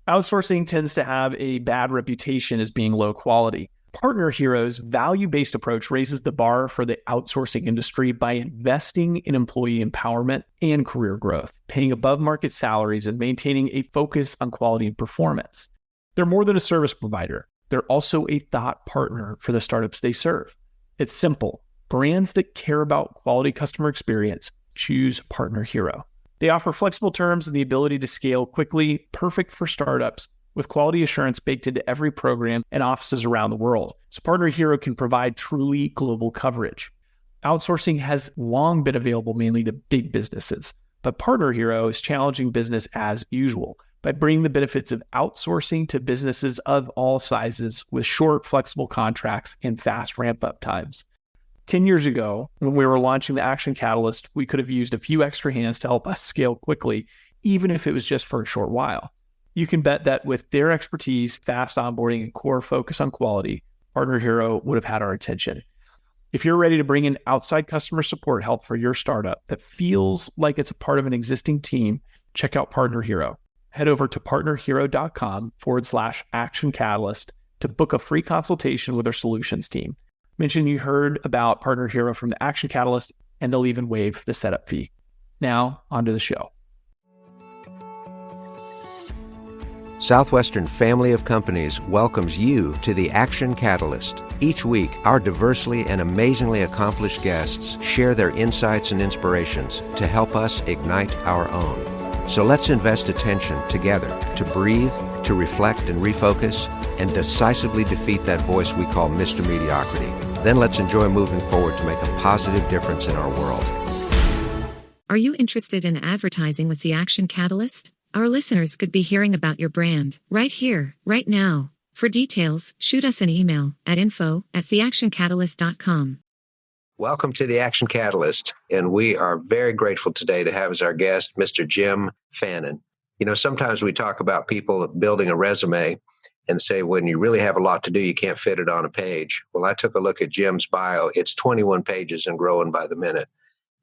Outsourcing tends to have a bad reputation as being low quality. Partner Hero's value-based approach raises the bar for the outsourcing industry by investing in employee empowerment and career growth, paying above-market salaries, and maintaining a focus on quality and performance. They're more than a service provider. They're also a thought partner for the startups they serve. It's simple. Brands that care about quality customer experience choose Partner Hero. They offer flexible terms and the ability to scale quickly, perfect for startups, with quality assurance baked into every program and offices around the world. So Partner Hero can provide truly global coverage. Outsourcing has long been available mainly to big businesses, but Partner Hero is challenging business as usual by bringing the benefits of outsourcing to businesses of all sizes with short, flexible contracts and fast ramp-up times. 10 years ago, when we were launching the Action Catalyst, we could have used a few extra hands to help us scale quickly, even if it was just for a short while. You can bet that with their expertise, fast onboarding, and core focus on quality, Partner Hero would have had our attention. If you're ready to bring in outside customer support help for your startup that feels like it's a part of an existing team, check out Partner Hero. Head over to partnerhero.com/Action Catalyst to book a free consultation with our solutions team. Mention you heard about Partner Hero from the Action Catalyst, and they'll even waive the setup fee. Now, on to the show. Southwestern Family of Companies welcomes you to the Action Catalyst. Each week, our diversely and amazingly accomplished guests share their insights and inspirations to help us ignite our own. So let's invest attention together to breathe, to reflect and refocus, and decisively defeat that voice we call Mr. Mediocrity. Then let's enjoy moving forward to make a positive difference in our world. Are you interested in advertising with the Action Catalyst? Our listeners could be hearing about your brand right here, right now. For details, shoot us an email at info@theactioncatalyst.com. Welcome to the Action Catalyst, and we are very grateful today to have as our guest Mr. Jim Fannin. You know, sometimes we talk about people building a resume and say when you really have a lot to do, you can't fit it on a page. Well, I took a look at Jim's bio. It's 21 pages and growing by the minute.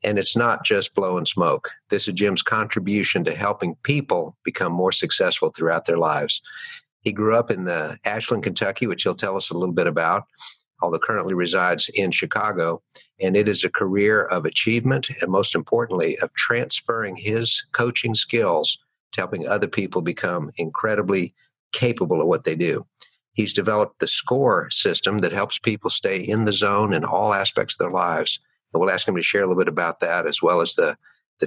And it's not just blowing smoke. This is Jim's contribution to helping people become more successful throughout their lives. He grew up in Ashland, Kentucky, which he'll tell us a little bit about, although currently resides in Chicago. And it is a career of achievement and, most importantly, of transferring his coaching skills to helping other people become incredibly capable of what they do. He's developed the S.C.O.R.E system that helps people stay in the zone in all aspects of their lives. And we'll ask him to share a little bit about that, as well as the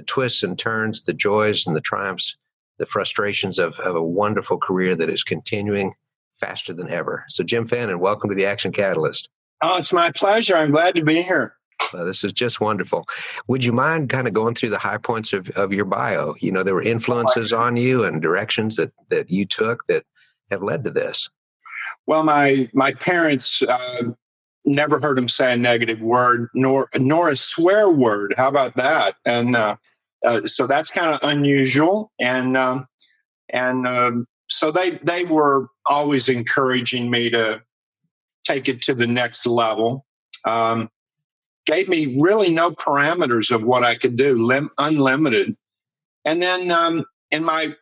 twists and turns, the joys and the triumphs, the frustrations of a wonderful career that is continuing faster than ever. So Jim Fannin, welcome to the Action Catalyst. Oh, it's my pleasure. I'm glad to be here. Well, this is just wonderful. Would you mind kind of going through the high points of your bio? You know, there were influences on you and directions that you took that have led to this. Well, my parents never heard him say a negative word, nor a swear word. How about that? And so that's kind of unusual. And so they were always encouraging me to take it to the next level. Gave me really no parameters of what I could do, unlimited. And then in my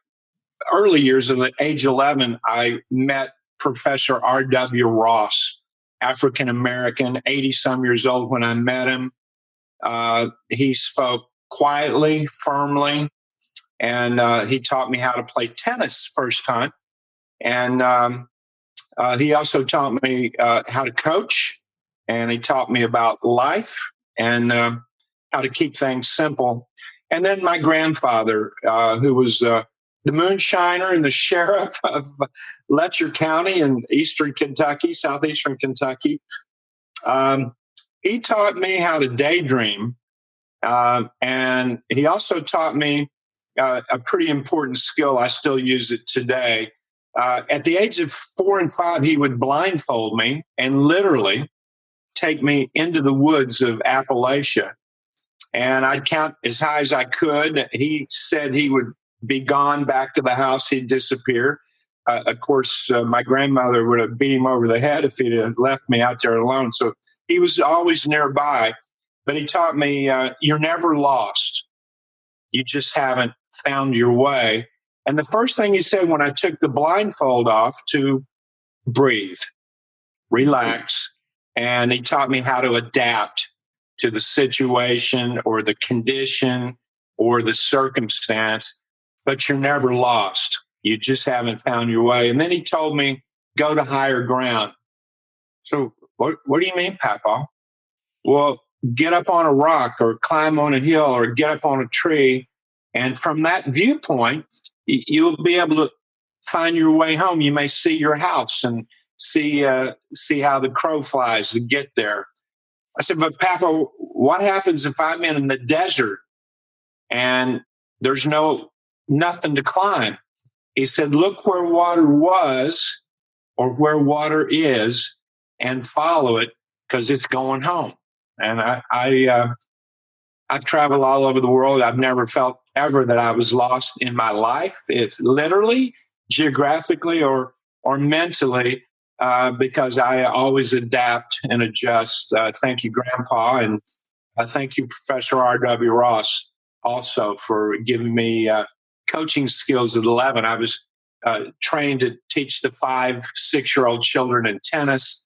early years, at age 11, I met Professor R.W. Ross, African-American, 80-some years old when I met him. He spoke quietly, firmly, and he taught me how to play tennis first time. And he also taught me how to coach, and he taught me about life and how to keep things simple. And then my grandfather, who was the moonshiner and the sheriff of Letcher County in southeastern Kentucky. He taught me how to daydream. And he also taught me a pretty important skill. I still use it today. At the age of 4 and 5, he would blindfold me and literally take me into the woods of Appalachia. And I'd count as high as I could. He said he would be gone back to the house. He'd disappear. Of course, my grandmother would have beat him over the head if he'd have left me out there alone. So he was always nearby. But he taught me, you're never lost. You just haven't found your way. And the first thing he said when I took the blindfold off to breathe, relax, and he taught me how to adapt to the situation or the condition or the circumstance, but you're never lost. You just haven't found your way. And then he told me, go to higher ground. So what do you mean, Papa? Well, get up on a rock or climb on a hill or get up on a tree. And from that viewpoint, you'll be able to find your way home. You may see your house and see how the crow flies to get there. I said, but Papa, what happens if I'm in the desert and there's nothing to climb? He said, look where water was or where water is and follow it because it's going home. And I've traveled all over the world. I've never felt ever that I was lost in my life. It's literally, geographically, or mentally, because I always adapt and adjust. Thank you, Grandpa, and thank you, Professor R.W. Ross, also for giving me coaching skills at 11. I was trained to teach the 5-6-year-old children in tennis.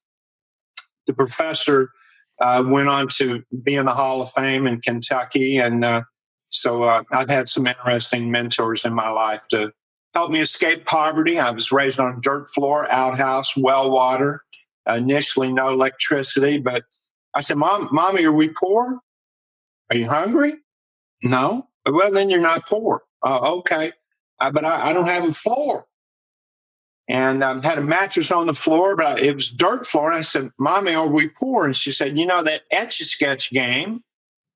The professor went on to be in the Hall of Fame in Kentucky. And so I've had some interesting mentors in my life to help me escape poverty. I was raised on a dirt floor, outhouse, well water, initially no electricity. But I said, Mommy, are we poor? Are you hungry? No. Well, then you're not poor. Okay. But I don't have a floor. And had a mattress on the floor, but it was dirt floor. And I said, Mommy, are we poor? And she said, you know that Etch-a-Sketch game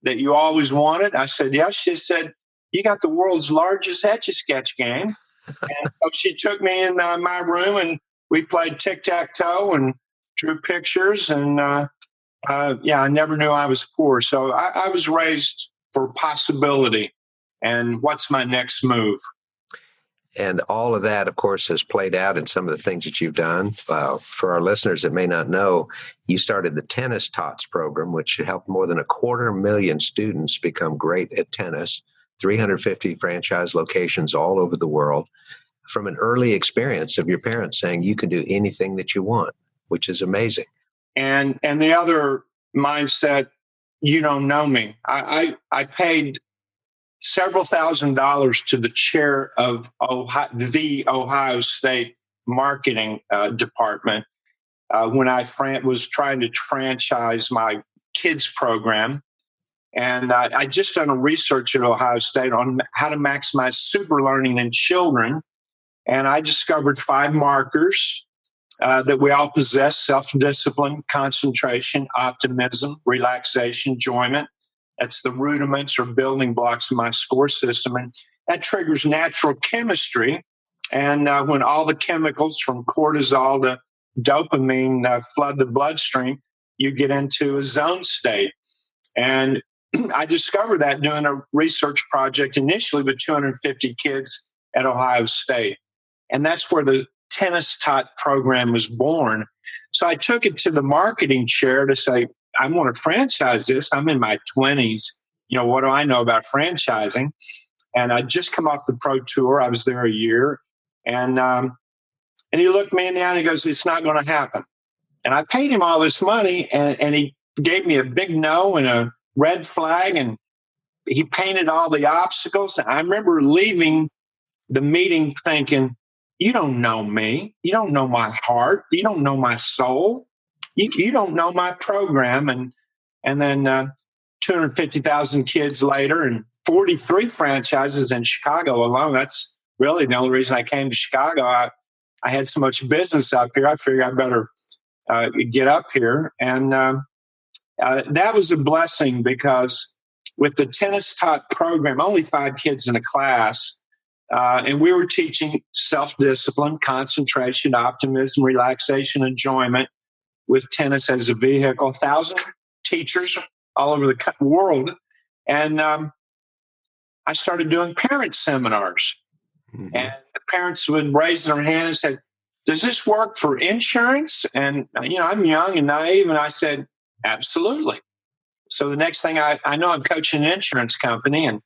that you always wanted? I said, yes. She said, you got the world's largest Etch-a-Sketch game. And so she took me in my room and we played tic-tac-toe and drew pictures. And I never knew I was poor. So I was raised for possibility. And what's my next move? And all of that, of course, has played out in some of the things that you've done. For our listeners that may not know, you started the Tennis Tots program, which helped more than 250,000 students become great at tennis, 350 franchise locations all over the world, from an early experience of your parents saying you can do anything that you want, which is amazing. And the other mindset, you don't know me. I paid several $1,000s to the chair of the Ohio State marketing department when I was trying to franchise my kids program. And I just done a research at Ohio State on how to maximize super learning in children. And I discovered 5 markers that we all possess: self-discipline, concentration, optimism, relaxation, enjoyment. That's the rudiments or building blocks of my S.C.O.R.E system. And that triggers natural chemistry. And when all the chemicals from cortisol to dopamine flood the bloodstream, you get into a zone state. And I discovered that doing a research project initially with 250 kids at Ohio State. And that's where the Tennis Tot program was born. So I took it to the marketing chair to say, I want to franchise this. I'm in my 20s. You know, what do I know about franchising? And I just come off the pro tour. I was there a year. And he looked me in the eye and he goes, it's not going to happen. And I paid him all this money and he gave me a big no and a red flag. And he painted all the obstacles. I remember leaving the meeting thinking, you don't know me. You don't know my heart. You don't know my soul. You don't know my program. And then 250,000 kids later and 43 franchises in Chicago alone. That's really the only reason I came to Chicago. I had so much business up here. I figured I better get up here. And that was a blessing because with the Tennis Tot program, only 5 kids in a class, and we were teaching self-discipline, concentration, optimism, relaxation, enjoyment, with tennis as a vehicle, 1,000 teachers all over the world. And I started doing parent seminars. Mm-hmm. And the parents would raise their hand and say, does this work for insurance? And, I'm young and naive. And I said, absolutely. So the next thing I know, I'm coaching an insurance company. And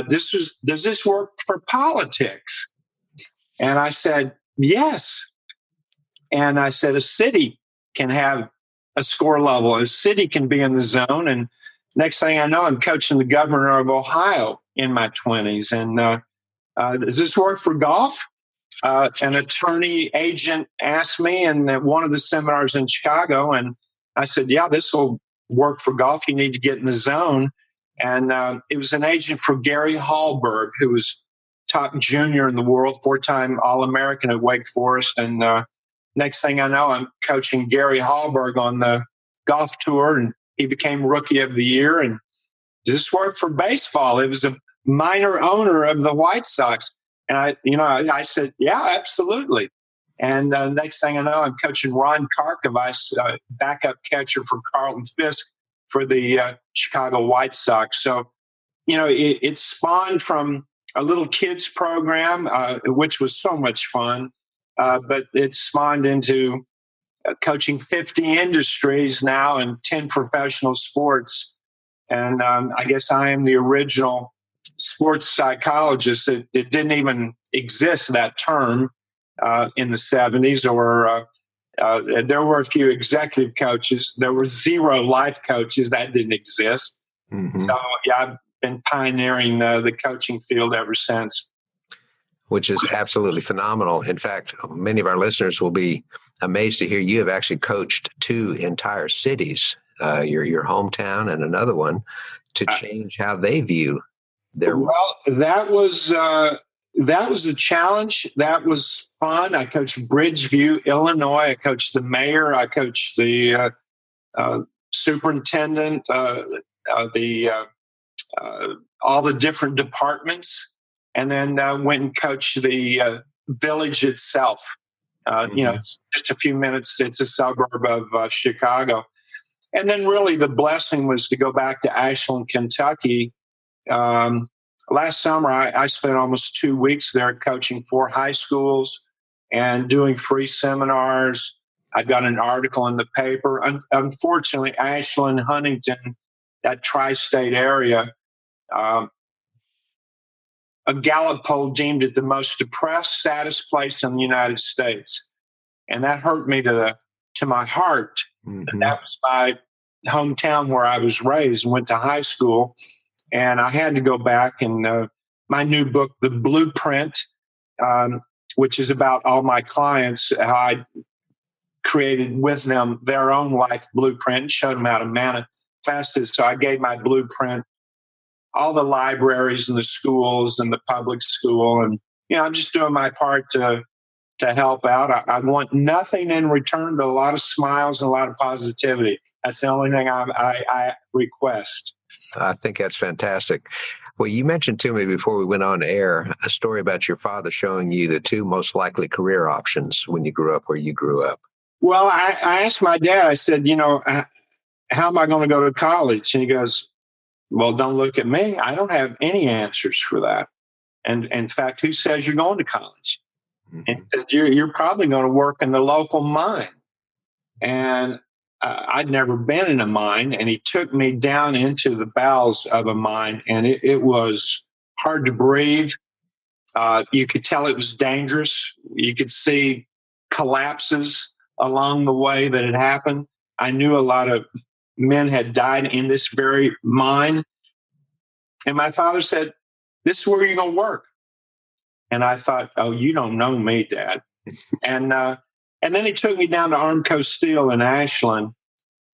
does this work for politics? And I said, yes. And I said, a city can have a score level. A city can be in the zone. And next thing I know, I'm coaching the governor of Ohio in my 20s. And does this work for golf? An attorney agent asked me in one of the seminars in Chicago. And I said, yeah, this will work for golf. You need to get in the zone. And it was an agent for Gary Hallberg, who was top junior in the world, 4-time All-American at Wake Forest. And next thing I know, I'm coaching Gary Hallberg on the golf tour, and he became Rookie of the Year. And this worked for baseball. It was a minor owner of the White Sox. And I said, yeah, absolutely. And next thing I know, I'm coaching Ron Karkovice, backup catcher for Carlton Fisk for the Chicago White Sox. So, it spawned from a little kids program, which was so much fun, but it spawned into coaching 50 industries now and 10 professional sports. And I guess I am the original sports psychologist. It didn't even exist, that term, in the 70s, or there were a few executive coaches. There were 0 life coaches. That didn't exist. Mm-hmm. So, yeah, I've been pioneering the coaching field ever since. Which is absolutely phenomenal. In fact, many of our listeners will be amazed to hear you have actually coached 2 entire cities, your hometown and another one, to change how they view their. Well, that was a challenge. That was fun. I coached Bridgeview, Illinois. I coached the mayor. I coached the superintendent, all the different departments, and then went and coached the village itself. It's just a few minutes. It's a suburb of Chicago. And then really the blessing was to go back to Ashland, Kentucky. Last summer, I spent almost 2 weeks there coaching 4 high schools and doing free seminars. I got an article in the paper. Unfortunately, Ashland, Huntington, that tri-state area, a Gallup poll deemed it the most depressed, saddest place in the United States. And that hurt me to my heart. Mm-hmm. And that was my hometown where I was raised and went to high school. And I had to go back, and my new book, The Blueprint, which is about all my clients, how I created with them their own life blueprint and showed them how to manifest it. So I gave my blueprint all the libraries and the schools and the public school. And, I'm just doing my part to help out. I want nothing in return but a lot of smiles and a lot of positivity. That's the only thing I request. I think that's fantastic. Well, you mentioned to me before we went on air a story about your father showing you the 2 most likely career options when you grew up where you grew up. Well, I asked my dad, I said, how am I going to go to college? And he goes, well, don't look at me. I don't have any answers for that. And in fact, who says you're going to college? Mm-hmm. And he said, you're probably going to work in the local mine. And I'd never been in a mine, and he took me down into the bowels of a mine, and it was hard to breathe. You could tell it was dangerous. You could see collapses along the way that had happened. I knew a lot of men had died in this very mine. And my father said, this is where you're going to work. And I thought, oh, you don't know me, Dad. And then he took me down to Armco Steel in Ashland.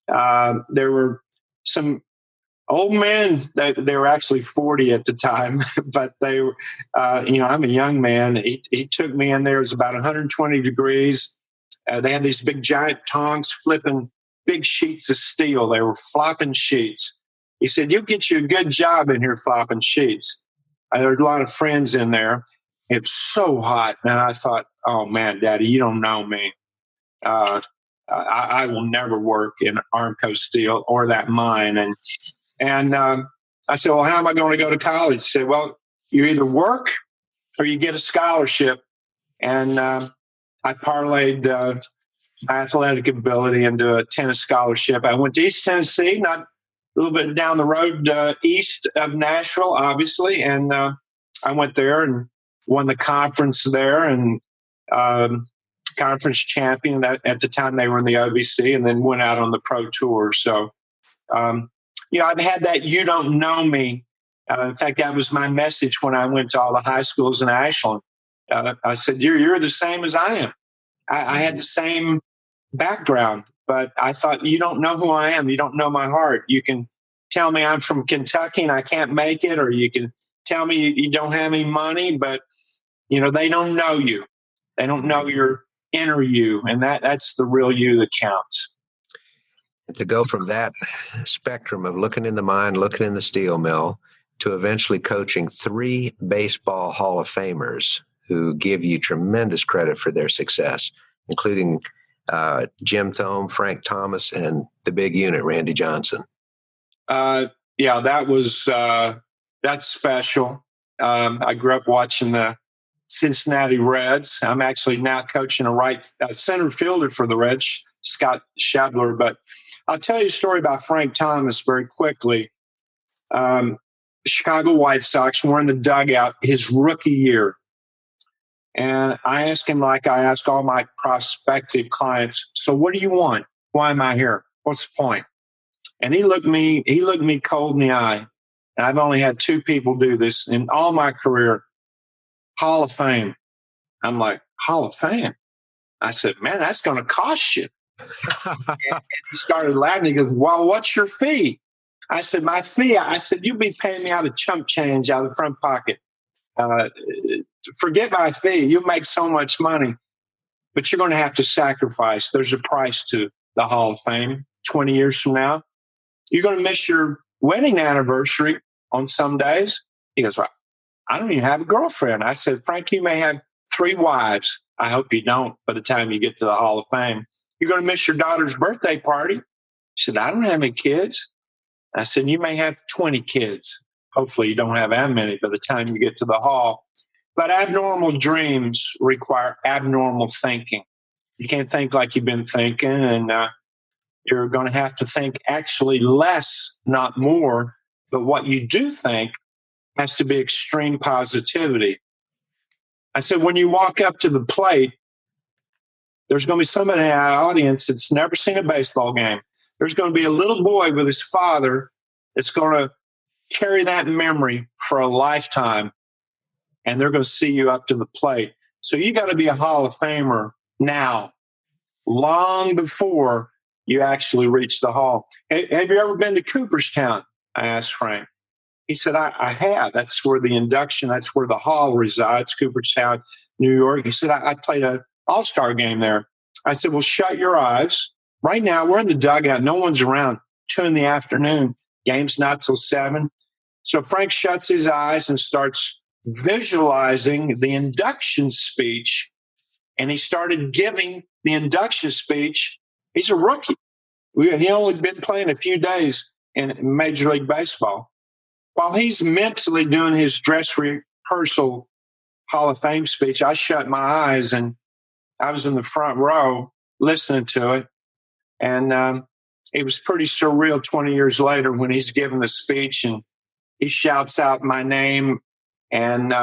There were some old men. They were actually 40 at the time, but they were, I'm a young man. He took me in there. It was about 120 degrees. They had these big giant tongs flipping big sheets of steel. They were flopping sheets. He said, you'll get you a good job in here flopping sheets. There were a lot of friends in there. It was so hot. And I thought, oh, man, Daddy, you don't know me. I will never work in Armco Steel or that mine. And I said, well, how am I going to go to college? He said, well, you either work or you get a scholarship. And I parlayed my athletic ability into a tennis scholarship. I went to East Tennessee, not a little bit down the road east of Nashville, obviously. And I went there and won the conference there and conference champion. At the time they were in the OVC, and then went out on the pro tour. So, I've had that "you don't know me." In fact, that was my message when I went to all the high schools in Ashland. I said, "You're the same as I am. I had the same background, but I thought, you don't know who I am. You don't know my heart. You can tell me I'm from Kentucky and I can't make it, or you can tell me you don't have any money, but they don't know you. They don't know your inner you, and that's the real you that counts." And to go from that spectrum of looking in the mine, looking in the steel mill, to eventually coaching 3 baseball Hall of Famers who give you tremendous credit for their success, including Jim Thome, Frank Thomas, and the big unit, Randy Johnson. That's special. I grew up watching the Cincinnati Reds. I'm actually now coaching a center fielder for the Reds, Scott Shadler. But I'll tell you a story about Frank Thomas very quickly. The Chicago White Sox were in the dugout his rookie year. And I asked him, like I ask all my prospective clients, "So what do you want? Why am I here? What's the point?" And he looked me cold in the eye. And I've only had 2 people do this in all my career. "Hall of Fame." I'm like, "Hall of Fame?" I said, "Man, that's going to cost you." and he started laughing. He goes, "Well, what's your fee?" I said, "My fee," I said, "you'll be paying me out of chump change out of the front pocket. Forget my fee. You make so much money, but you're going to have to sacrifice. There's a price to the Hall of Fame 20 years from now. You're going to miss your wedding anniversary on some days." He goes, "Well, I don't even have a girlfriend." I said, "Frank, you may have 3 wives. I hope you don't by the time you get to the Hall of Fame. You're going to miss your daughter's birthday party." He said, "I don't have any kids." I said, "You may have 20 kids. Hopefully you don't have that many by the time you get to the Hall." But abnormal dreams require abnormal thinking. You can't think like you've been thinking, and you're going to have to think actually less, not more. But what you do think has to be extreme positivity. I said, when you walk up to the plate, there's going to be somebody in our audience that's never seen a baseball game. There's going to be a little boy with his father that's going to carry that memory for a lifetime, and they're going to see you up to the plate. So you got to be a Hall of Famer now, long before you actually reach the Hall. Have you ever been to Cooperstown? I asked Frank. He said, I have. That's where the induction, that's where the Hall resides, Cooperstown, New York. He said, I played an all-star game there. I said, well, shut your eyes. Right now, we're in the dugout. No one's around. 2 p.m. Game's not till 7. So Frank shuts his eyes and starts visualizing the induction speech. And he started giving the induction speech. He's a rookie. He only been playing a few days in Major League Baseball. While he's mentally doing his dress rehearsal Hall of Fame speech, I shut my eyes and I was in the front row listening to it. And it was pretty surreal 20 years later when he's giving the speech and he shouts out my name. And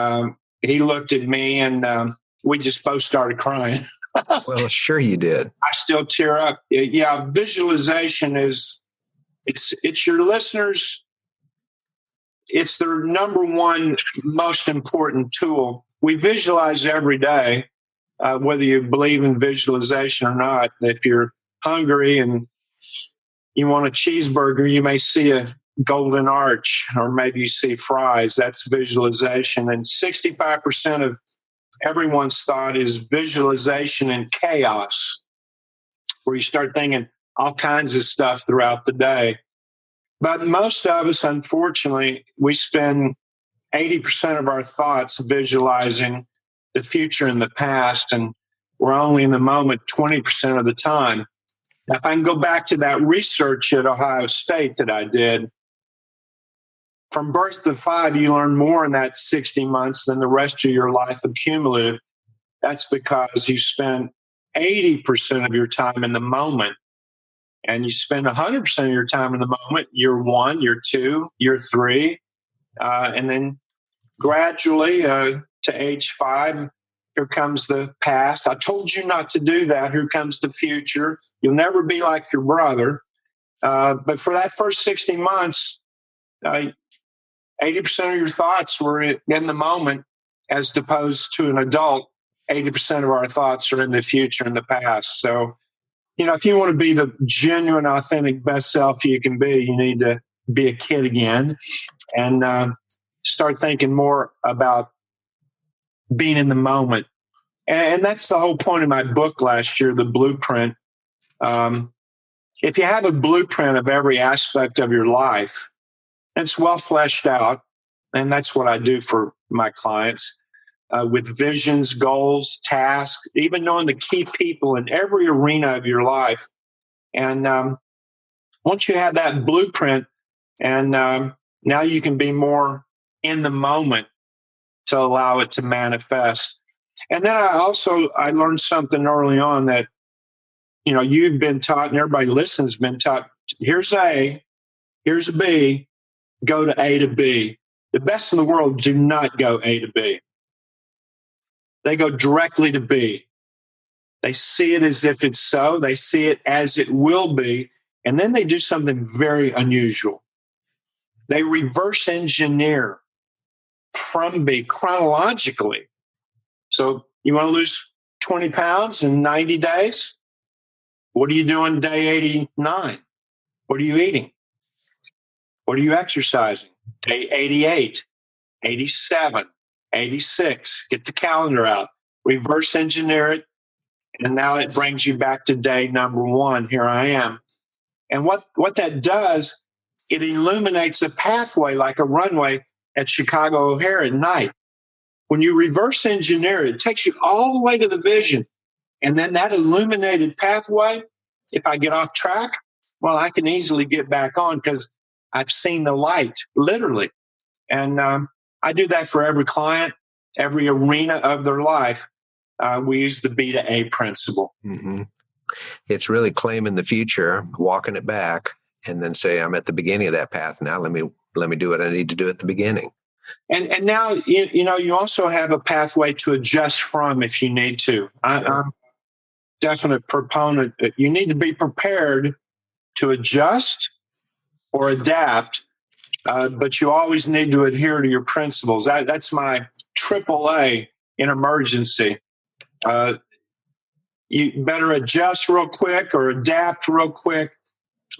he looked at me and we just both started crying. Well, sure you did. I still tear up. Yeah, visualization it's your listeners. It's their number one most important tool. We visualize every day, whether you believe in visualization or not. If you're hungry and you want a cheeseburger, you may see a golden arch or maybe you see fries. That's visualization. And 65% of everyone's thought is visualization and chaos, where you start thinking all kinds of stuff throughout the day. But most of us, unfortunately, we spend 80% of our thoughts visualizing the future and the past, and we're only in the moment 20% of the time. Now, if I can go back to that research at Ohio State that I did, from birth to 5, you learn more in that 60 months than the rest of your life accumulative. That's because you spend 80% of your time in the moment, and you spend 100% of your time in the moment, year 1, year 2, year 3, and then gradually to age 5. Here comes the past. I told you not to do that. Here comes the future. You'll never be like your brother. But for that first 60 months, 80% of your thoughts were in the moment, as opposed to an adult. 80% of our thoughts are in the future and the past. So, if you want to be the genuine, authentic, best self you can be, you need to be a kid again and start thinking more about being in the moment. And that's the whole point of my book last year, The Blueprint. If you have a blueprint of every aspect of your life, it's well fleshed out, and that's what I do for my clients, with visions, goals, tasks, even knowing the key people in every arena of your life. And once you have that blueprint, and now you can be more in the moment to allow it to manifest. And then I learned something early on that, you've been taught, and everybody listening has been taught, here's A, here's a B, go to A to B. The best in the world do not go A to B. They go directly to B. They see it as if it's so. They see it as it will be. And then they do something very unusual. They reverse engineer from B chronologically. So you want to lose 20 pounds in 90 days? What are you doing day 89? What are you eating? What are you exercising? Day 88, 87, 86. Get the calendar out. Reverse engineer it. And now it brings you back to day number 1. Here I am. And what that does, it illuminates a pathway like a runway at Chicago O'Hare at night. When you reverse engineer it, it takes you all the way to the vision. And then that illuminated pathway, if I get off track, well, I can easily get back on because I've seen the light, literally. And I do that for every client, every arena of their life. We use the B to A principle. Mm-hmm. It's really claiming the future, walking it back, and then say, I'm at the beginning of that path now. Let me do what I need to do at the beginning. And now, you also have a pathway to adjust from if you need to. I'm a definite proponent. You need to be prepared to adjust or adapt, but you always need to adhere to your principles. That's my AAA in emergency. You better adjust real quick or adapt real quick,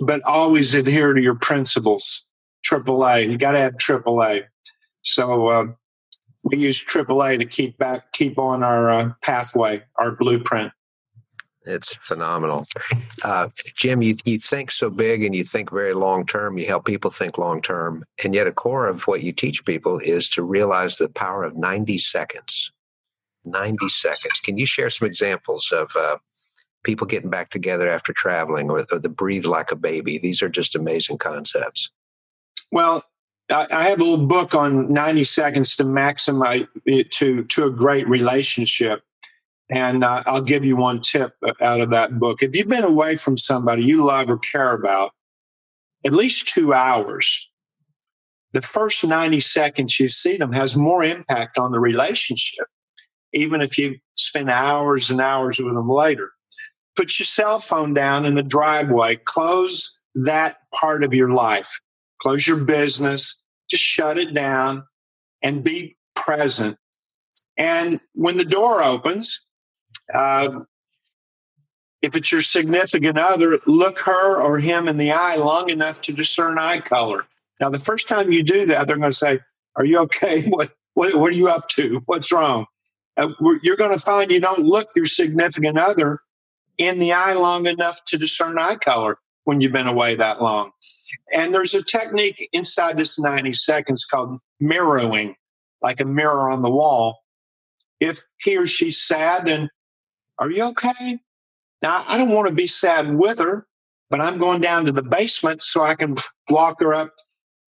but always adhere to your principles. AAA. You got to have AAA. So we use AAA to keep on our pathway, our blueprint. It's phenomenal. Jim, you think so big and you think very long term. You help people think long term. And yet a core of what you teach people is to realize the power of 90 seconds. 90 seconds. Can you share some examples of people getting back together after traveling, or the breathe like a baby? These are just amazing concepts. Well, I have a little book on 90 seconds to maximize it to a great relationship. And I'll give you one tip out of that book. If you've been away from somebody you love or care about at least 2 hours, the first 90 seconds you see them has more impact on the relationship, even if you spend hours and hours with them later. Put your cell phone down in the driveway. Close that part of your life. Close your business. Just shut it down and be present. And when the door opens, if it's your significant other, look her or him in the eye long enough to discern eye color. Now, the first time you do that, they're going to say, "Are you okay? What are you up to? What's wrong?" You're going to find you don't look your significant other in the eye long enough to discern eye color when you've been away that long. And there's a technique inside this 90 seconds called mirroring, like a mirror on the wall. If he or she's sad, then, "Are you okay?" Now, I don't want to be sad with her, but I'm going down to the basement so I can walk her up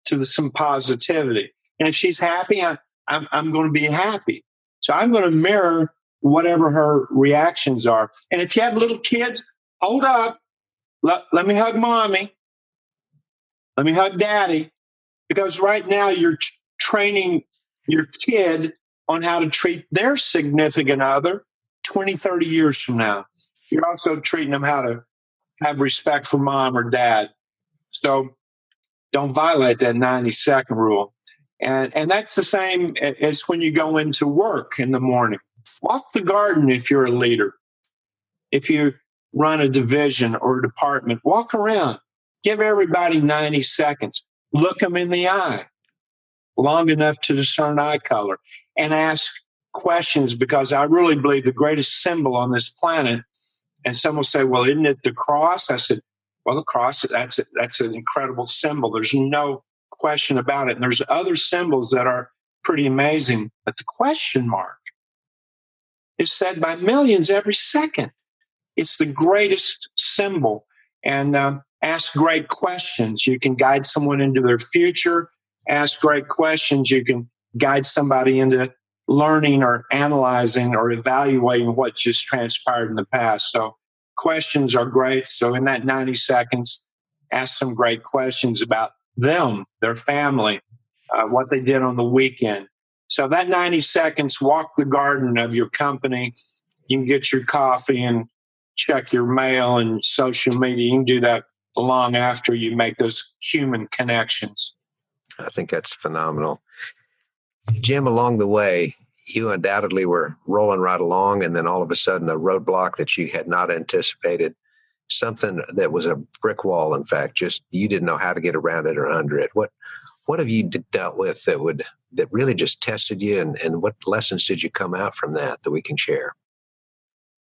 to some positivity. And if she's happy, I'm going to be happy. So I'm going to mirror whatever her reactions are. And if you have little kids, hold up. Let me hug mommy. Let me hug daddy. Because right now you're training your kid on how to treat their significant other 20, 30 years from now. You're also treating them how to have respect for mom or dad. So don't violate that 90-second rule. And that's the same as when you go into work in the morning. Walk the garden if you're a leader. If you run a division or a department, walk around. Give everybody 90 seconds. Look them in the eye long enough to discern eye color and ask questions, because I really believe the greatest symbol on this planet, and some will say, well, isn't it the cross? I said, well, the cross, that's an incredible symbol. There's no question about it. And there's other symbols that are pretty amazing. But the question mark is said by millions every second. It's the greatest symbol. And ask great questions. You can guide someone into their future. Ask great questions. You can guide somebody into learning or analyzing or evaluating what just transpired in the past. So questions are great. So in that 90 seconds, ask some great questions about them, their family, what they did on the weekend. So that 90 seconds, walk the garden of your company. You can get your coffee and check your mail and social media. You can do that long after you make those human connections. I think that's phenomenal. Jim, along the way, you undoubtedly were rolling right along, and then all of a sudden a roadblock that you had not anticipated, something that was a brick wall, in fact, just you didn't know how to get around it or under it. What have you dealt with that really just tested you, and what lessons did you come out from that we can share?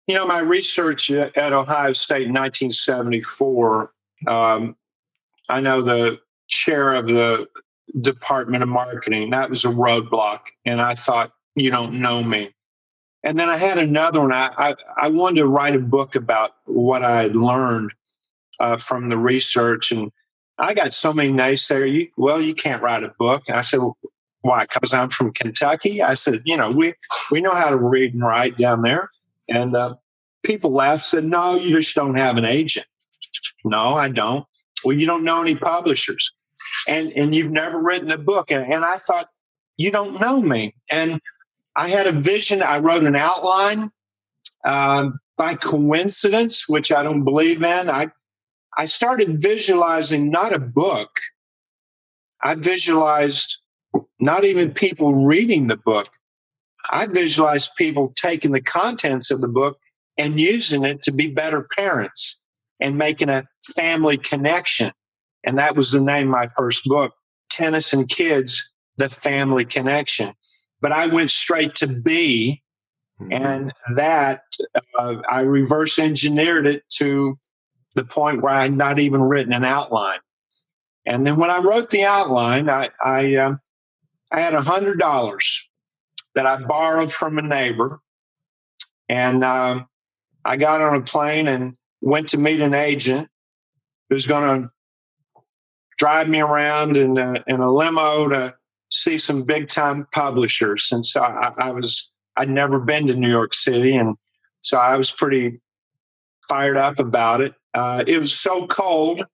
You know, my research at Ohio State in 1974, I know the chair of the Department of Marketing, that was a roadblock. And I thought, you don't know me. And then I had another one. I wanted to write a book about what I had learned from the research. And I got so many naysayers. You can't write a book. And I said, well, why? Because I'm from Kentucky? I said, we know how to read and write down there. And people laughed, said, no, you just don't have an agent. No, I don't. Well, you don't know any publishers. And you've never written a book. And I thought, you don't know me. And I had a vision. I wrote an outline by coincidence, which I don't believe in. I started visualizing not a book. I visualized not even people reading the book. I visualized people taking the contents of the book and using it to be better parents and making a family connection. And that was the name of my first book, Tennis and Kids, The Family Connection. But I went straight to B, and that I reverse engineered it to the point where I had not even written an outline. And then when I wrote the outline, I had $100 that I borrowed from a neighbor. And I got on a plane and went to meet an agent who's going to drive me around in a limo to see some big time publishers. And so I'd never been to New York City. And so I was pretty fired up about it. It was so cold.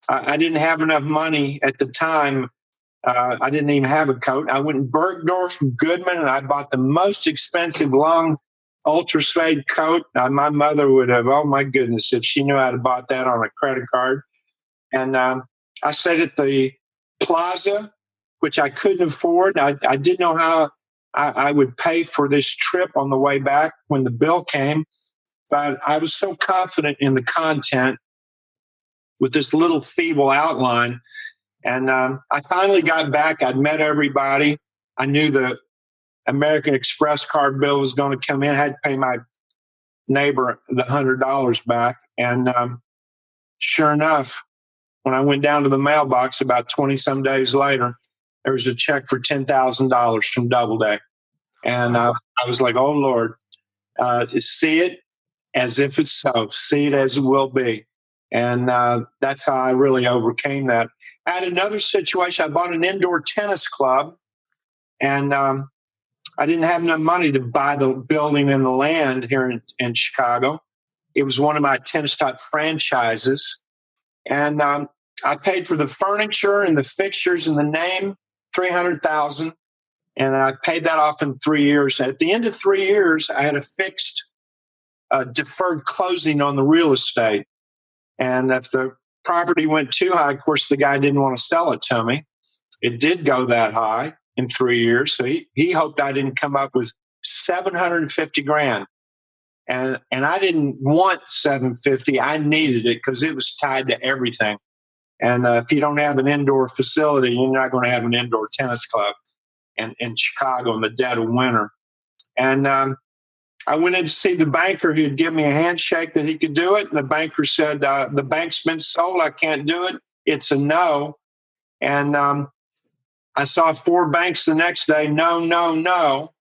I didn't have enough money at the time. I didn't even have a coat. I went in Bergdorf and Goodman, and I bought the most expensive long ultra suede coat. My mother would have, oh my goodness, if she knew I'd have bought that on a credit card. And I stayed at the Plaza, which I couldn't afford. I didn't know how I would pay for this trip on the way back when the bill came. But I was so confident in the content with this little feeble outline. And I finally got back. I'd met everybody. I knew the American Express card bill was going to come in. I had to pay my neighbor the $100 back. And sure enough, when I went down to the mailbox about 20 some days later, there was a check for $10,000 from Doubleday. And I was like, oh, Lord, see it as if it's so. See it as it will be. And that's how I really overcame that. I had another situation. I bought an indoor tennis club, and I didn't have enough money to buy the building and the land here in Chicago. It was one of my tennis type franchises. And I paid for the furniture and the fixtures and the name, $300,000. And I paid that off in 3 years. And at the end of 3 years, I had a fixed deferred closing on the real estate. And if the property went too high, of course, the guy didn't want to sell it to me. It did go that high in 3 years. So he hoped I didn't come up with 750 grand. And I didn't want 750. I needed it because it was tied to everything. And if you don't have an indoor facility, you're not going to have an indoor tennis club in Chicago in the dead of winter. And I went in to see the banker who had given me a handshake that he could do it. And the banker said, the bank's been sold. I can't do it. It's a no. And I saw 4 banks the next day. No, no, no.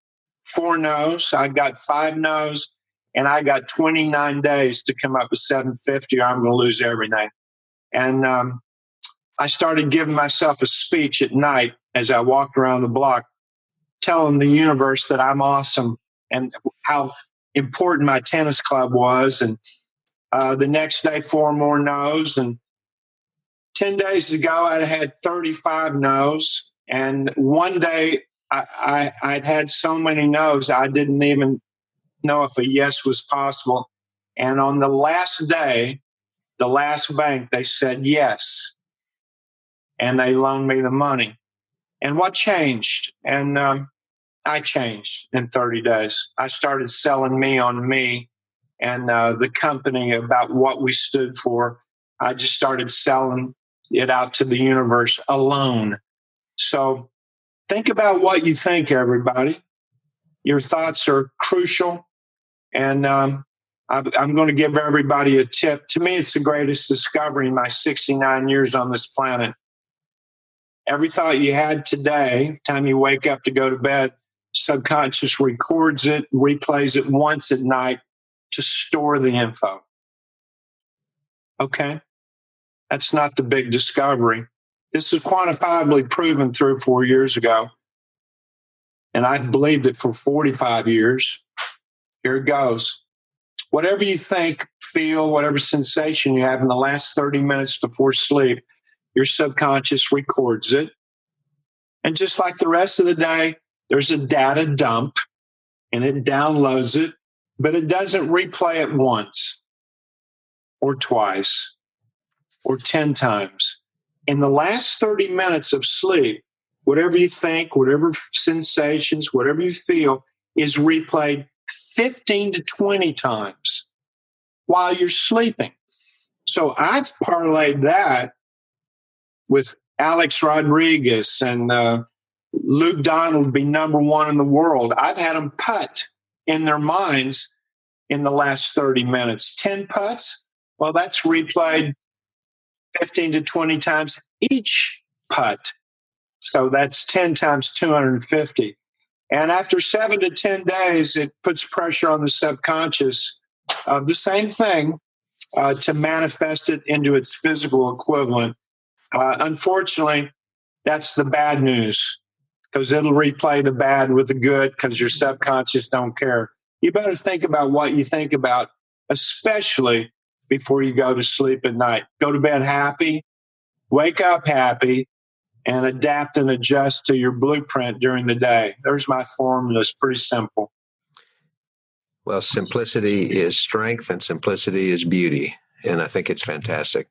4 no's. I got 5 no's. And I got 29 days to come up with 750 or I'm going to lose everything. And I started giving myself a speech at night as I walked around the block, telling the universe that I'm awesome and how important my tennis club was. And the next day, 4 more no's. And 10 days ago, I had 35 no's. And one day, I'd had so many no's, I didn't even know if a yes was possible. And on the last day, the last bank, they said yes. And they loaned me the money. And what changed? And I changed in 30 days. I started selling me on me and the company about what we stood for. I just started selling it out to the universe alone. So think about what you think, everybody. Your thoughts are crucial. And I'm going to give everybody a tip. To me, it's the greatest discovery in my 69 years on this planet. Every thought you had today, time you wake up to go to bed, subconscious records it, replays it once at night to store the info. Okay? That's not the big discovery. This is quantifiably proven 3 or 4 years ago. And I've believed it for 45 years. Here it goes. Whatever you think, feel, whatever sensation you have in the last 30 minutes before sleep, your subconscious records it. And just like the rest of the day, there's a data dump and it downloads it, but it doesn't replay it once or twice or 10 times. In the last 30 minutes of sleep, whatever you think, whatever sensations, whatever you feel is replayed 15 to 20 times while you're sleeping. So I've parlayed that with Alex Rodriguez and Luke Donald be number 1 in the world. I've had them putt in their minds in the last 30 minutes. 10 putts, well, that's replayed 15 to 20 times each putt. So that's 10 times 250. And after 7 to 10 days, it puts pressure on the subconscious of the same thing to manifest it into its physical equivalent. Unfortunately, that's the bad news because it'll replay the bad with the good because your subconscious don't care. You better think about what you think about, especially before you go to sleep at night. Go to bed happy, wake up happy, and adapt and adjust to your blueprint during the day. There's my formula. It's pretty simple. Well, simplicity is strength and simplicity is beauty. And I think it's fantastic.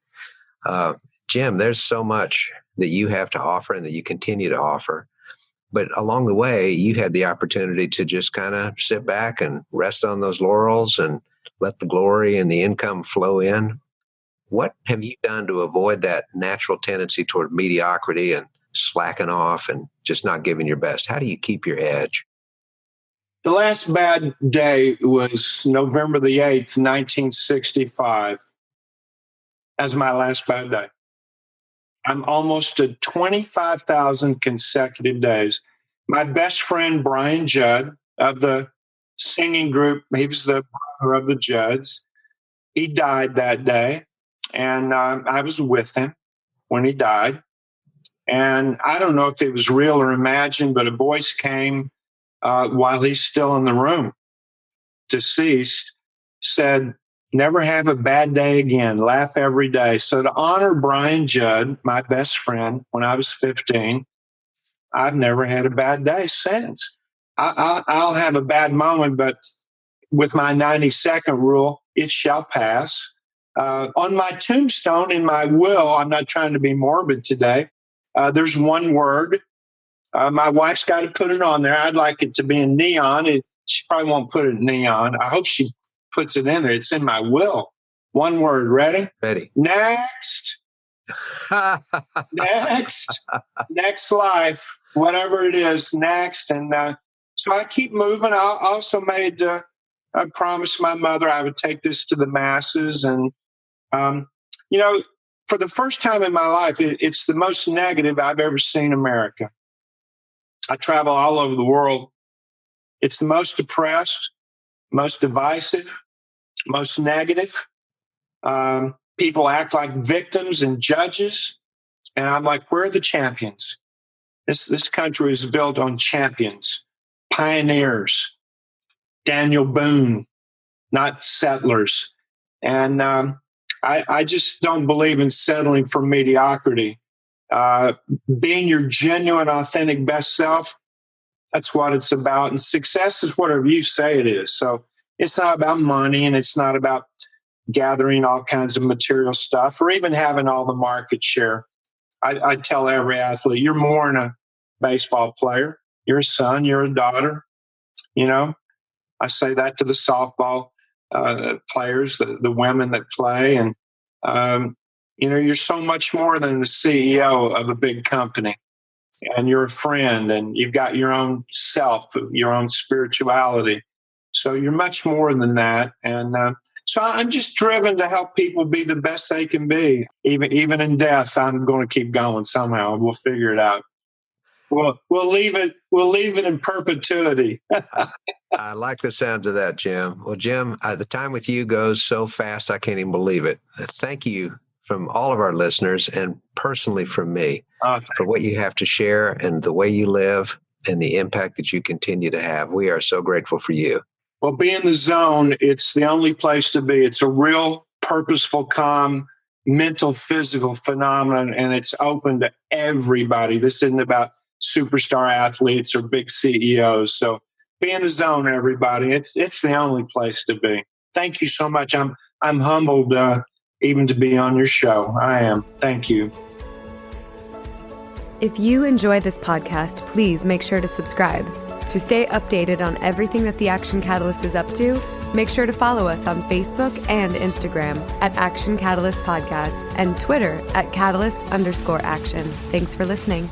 Jim, there's so much that you have to offer and that you continue to offer. But along the way, you had the opportunity to just kind of sit back and rest on those laurels and let the glory and the income flow in. What have you done to avoid that natural tendency toward mediocrity and slacking off and just not giving your best? How do you keep your edge? The last bad day was November the 8th, 1965. That's my last bad day. I'm almost at 25,000 consecutive days. My best friend, Brian Judd, of the singing group, he was the brother of the Judds. He died that day. And I was with him when he died. And I don't know if it was real or imagined, but a voice came while he's still in the room, deceased, said, "Never have a bad day again. Laugh every day." So to honor Brian Judd, my best friend, when I was 15, I've never had a bad day since. I'll have a bad moment, but with my 90-second rule, it shall pass. On my tombstone, in my will, I'm not trying to be morbid today, there's one word. My wife's got to put it on there. I'd like it to be in neon. She probably won't put it in neon. I hope she puts it in there. It's in my will. One word. Ready? Ready. Next. Next life, whatever it is, next. And so I keep moving. I also made I promised my mother I would take this to the masses. And, for the first time in my life, it's the most negative I've ever seen America. I travel all over the world. It's the most depressed, most divisive, most negative. People act like victims and judges. And I'm like, where are the champions? This country is built on champions, pioneers, Daniel Boone, not settlers. And I just don't believe in settling for mediocrity. Being your genuine, authentic best self, that's what it's about. And success is whatever you say it is. So it's not about money, and it's not about gathering all kinds of material stuff or even having all the market share. I tell every athlete, you're more than a baseball player. You're a son, you're a daughter. I say that to the softball players, the women that play. And, you're so much more than the CEO of a big company. And you're a friend, and you've got your own self, your own spirituality. So you're much more than that. And so I'm just driven to help people be the best they can be. Even in death, I'm going to keep going somehow. We'll figure it out. We'll leave it in perpetuity. I like the sounds of that, Jim. Well, Jim, the time with you goes so fast, I can't even believe it. Thank you from all of our listeners and personally from me for what you have to share and the way you live and the impact that you continue to have. We are so grateful for you. Well, be in the zone. It's the only place to be. It's a real purposeful, calm, mental, physical phenomenon, and it's open to everybody. This isn't about superstar athletes or big CEOs. So be in the zone, everybody. It's the only place to be. Thank you so much. I'm humbled even to be on your show. I am. Thank you. If you enjoy this podcast, please make sure to subscribe. To stay updated on everything that the Action Catalyst is up to, make sure to follow us on Facebook and Instagram at Action Catalyst Podcast and Twitter at Catalyst_Action. Thanks for listening.